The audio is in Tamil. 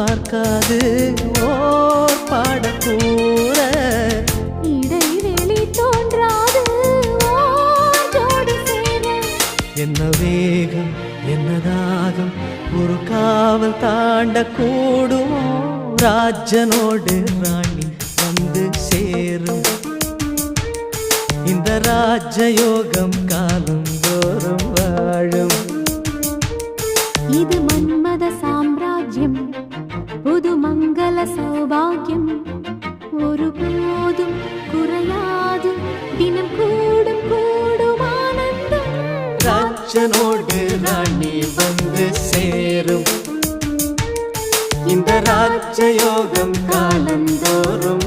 பார்க்காது ஓர் பாடக்கூற இடைவெளி தோன்றாது ஓர் ஜோடி சேர என்ன வேகம் என்ன தாகம் ஒரு காவல் தாண்ட கூடுமோ ராஜனோடு ராணி வந்து சேரும் இந்த ராஜயோகம் காலம் தோறும் வாழும் இது மன்மத சாம்ராஜ்யம் புது மங்கள சௌபாகியம் ஒருபோதும் குறையாது தினம் கூடும் கூடும் ஆனந்தம் ராஜனோடு ராணி வந்து சேரும் இந்த ராஜயோகம் காலந்தோறும்